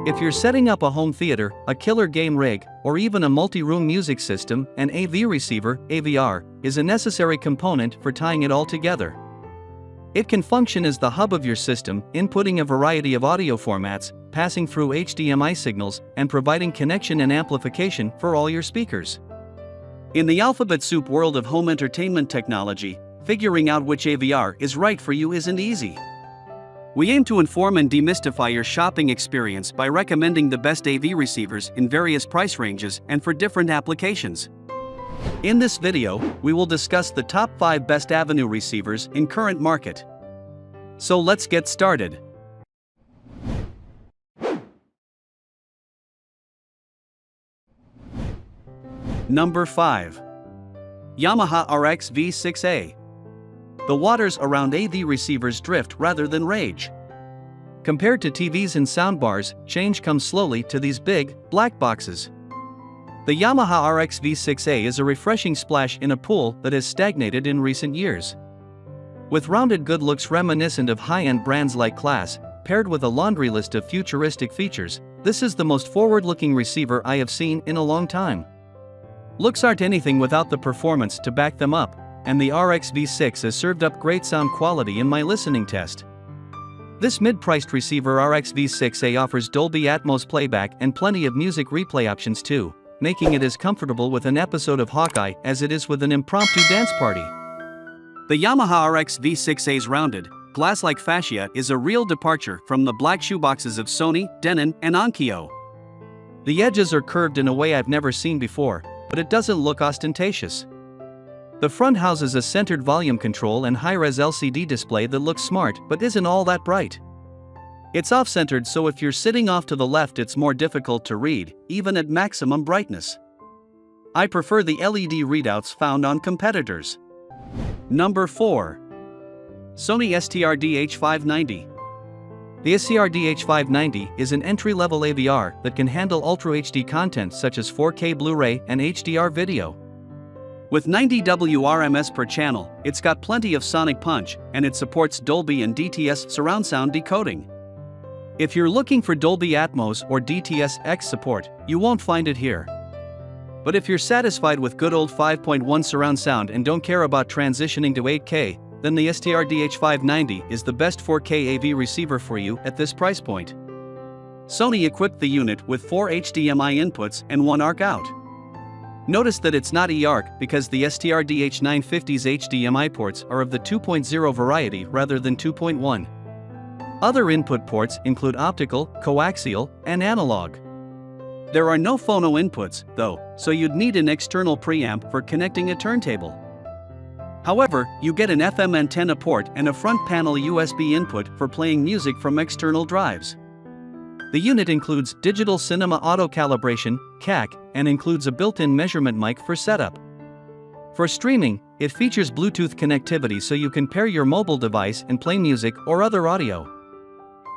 If you're setting up a home theater, a killer game rig, or even a multi-room music system, an AV receiver, AVR, is a necessary component for tying it all together. It can function as the hub of your system, inputting a variety of audio formats, passing through HDMI signals, and providing connection and amplification for all your speakers. In the alphabet soup world of home entertainment technology, figuring out which AVR is right for you isn't easy. We aim to inform and demystify your shopping experience by recommending the best AV receivers in various price ranges and for different applications. In this video, we will discuss the top 5 best avenue receivers in current market. So let's get started. Number 5. YAMAHA RX V6A. The waters around AV receivers drift rather than rage. Compared to TVs and soundbars, change comes slowly to these big, black boxes. The YAMAHA RX V6A is a refreshing splash in a pool that has stagnated in recent years. With rounded good looks reminiscent of high-end brands like Class, paired with a laundry list of futuristic features, this is the most forward-looking receiver I have seen in a long time. Looks aren't anything without the performance to back them up, and the RX V6 has served up great sound quality in my listening test. This mid-priced receiver RX V6A offers Dolby Atmos playback and plenty of music replay options too, making it as comfortable with an episode of Hawkeye as it is with an impromptu dance party. The YAMAHA RX V6A's rounded, glass-like fascia is a real departure from the black shoeboxes of Sony, Denon, and Onkyo. The edges are curved in a way I've never seen before, but it doesn't look ostentatious. The front houses a centered volume control and high-res LCD display that looks smart but isn't all that bright. It's off-centered, so if you're sitting off to the left it's more difficult to read, even at maximum brightness. I prefer the LED readouts found on competitors. Number 4. Sony STRDH590. The STRDH590 is an entry-level AVR that can handle Ultra HD content such as 4K Blu-ray and HDR video. With 90 WRMS per channel, it's got plenty of sonic punch, and it supports Dolby and DTS surround sound decoding. If you're looking for Dolby Atmos or DTS-X support, you won't find it here. But if you're satisfied with good old 5.1 surround sound and don't care about transitioning to 8K, then the STRDH590 is the best 4K AV receiver for you at this price point. Sony equipped the unit with 4 HDMI inputs and 1 ARC out. Notice that it's not eARC because the STRDH950's HDMI ports are of the 2.0 variety rather than 2.1. Other input ports include optical, coaxial, and analog. There are no phono inputs, though, so you'd need an external preamp for connecting a turntable. However, you get an FM antenna port and a front panel USB input for playing music from external drives. The unit includes digital cinema auto calibration, CAC, and includes a built-in measurement mic for setup. For streaming, it features Bluetooth connectivity so you can pair your mobile device and play music or other audio.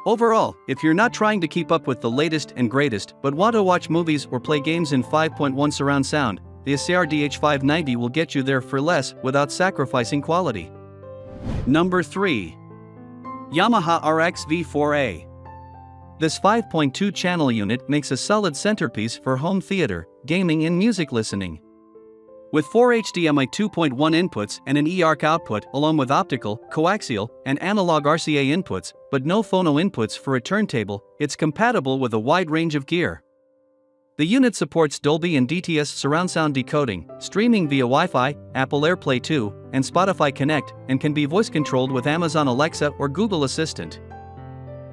Overall, if you're not trying to keep up with the latest and greatest but want to watch movies or play games in 5.1 surround sound, the STRDH590 will get you there for less without sacrificing quality. Number 3. YAMAHA RX V4A. This 5.2 channel unit makes a solid centerpiece for home theater, gaming and music listening. With 4 HDMI 2.1 inputs and an eARC output along with optical, coaxial, and analog RCA inputs, but no phono inputs for a turntable, it's compatible with a wide range of gear. The unit supports Dolby and DTS surround sound decoding, streaming via Wi-Fi, Apple AirPlay 2, and Spotify Connect, and can be voice-controlled with Amazon Alexa or Google Assistant.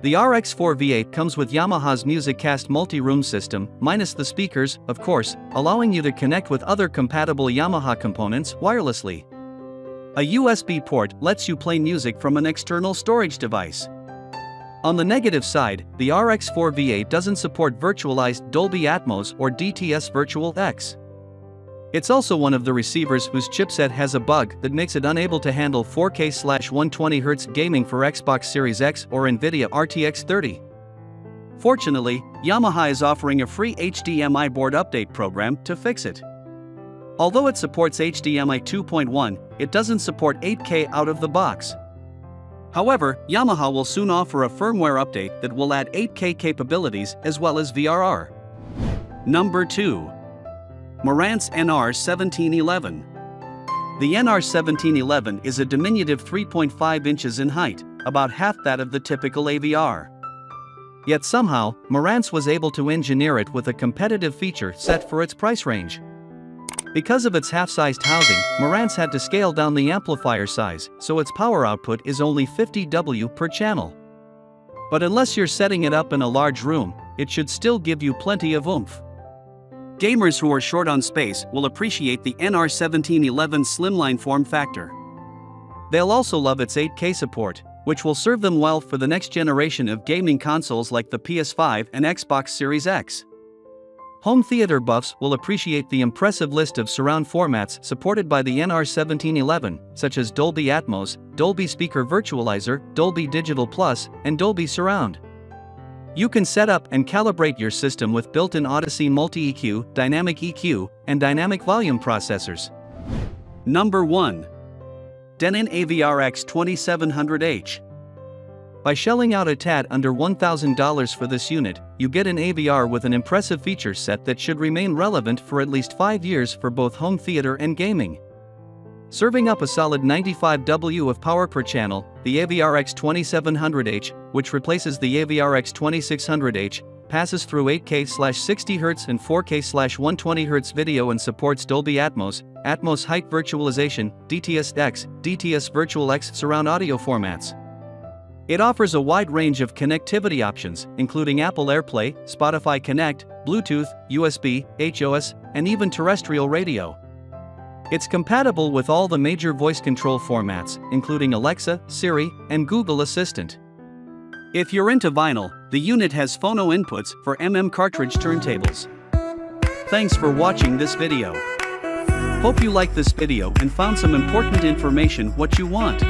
The RX4 V8 comes with Yamaha's MusicCast multi-room system, minus the speakers, of course, allowing you to connect with other compatible Yamaha components wirelessly. A USB port lets you play music from an external storage device. On the negative side, the RX4 V8 doesn't support virtualized Dolby Atmos or DTS Virtual X. It's also one of the receivers whose chipset has a bug that makes it unable to handle 4K/120Hz gaming for Xbox Series X or Nvidia RTX 30. Fortunately, Yamaha is offering a free HDMI board update program to fix it. Although it supports HDMI 2.1, it doesn't support 8K out of the box. However, Yamaha will soon offer a firmware update that will add 8K capabilities as well as VRR. Number 2. Marantz NR1711. The NR1711 is a diminutive 3.5 inches in height, about half that of the typical AVR. Yet somehow, Marantz was able to engineer it with a competitive feature set for its price range. Because of its half-sized housing, Marantz had to scale down the amplifier size, so its power output is only 50 W per channel. But unless you're setting it up in a large room, it should still give you plenty of oomph. Gamers who are short on space will appreciate the NR1711's slimline form factor. They'll also love its 8K support, which will serve them well for the next generation of gaming consoles like the PS5 and Xbox Series X. Home theater buffs will appreciate the impressive list of surround formats supported by the NR1711, such as Dolby Atmos, Dolby Speaker Virtualizer, Dolby Digital Plus, and Dolby Surround. You can set up and calibrate your system with built-in Odyssey Multi-EQ, Dynamic EQ, and Dynamic Volume processors. Number 1. Denon AVR-X2700H. By shelling out a tad under $1,000 for this unit, you get an AVR with an impressive feature set that should remain relevant for at least 5 years for both home theater and gaming. Serving up a solid 95 W of power per channel, the AVR-X2700H, which replaces the AVR-X2600H, passes through 8K/60Hz and 4K/120Hz video and supports Dolby Atmos, Atmos Height Virtualization, DTS-X, DTS Virtual X surround audio formats. It offers a wide range of connectivity options, including Apple AirPlay, Spotify Connect, Bluetooth, USB, HOS, and even terrestrial radio. It's compatible with all the major voice control formats, including Alexa, Siri, and Google Assistant. If you're into vinyl, the unit has phono inputs for cartridge turntables. Thanks for watching this video. Hope you liked this video and found some important information what you want.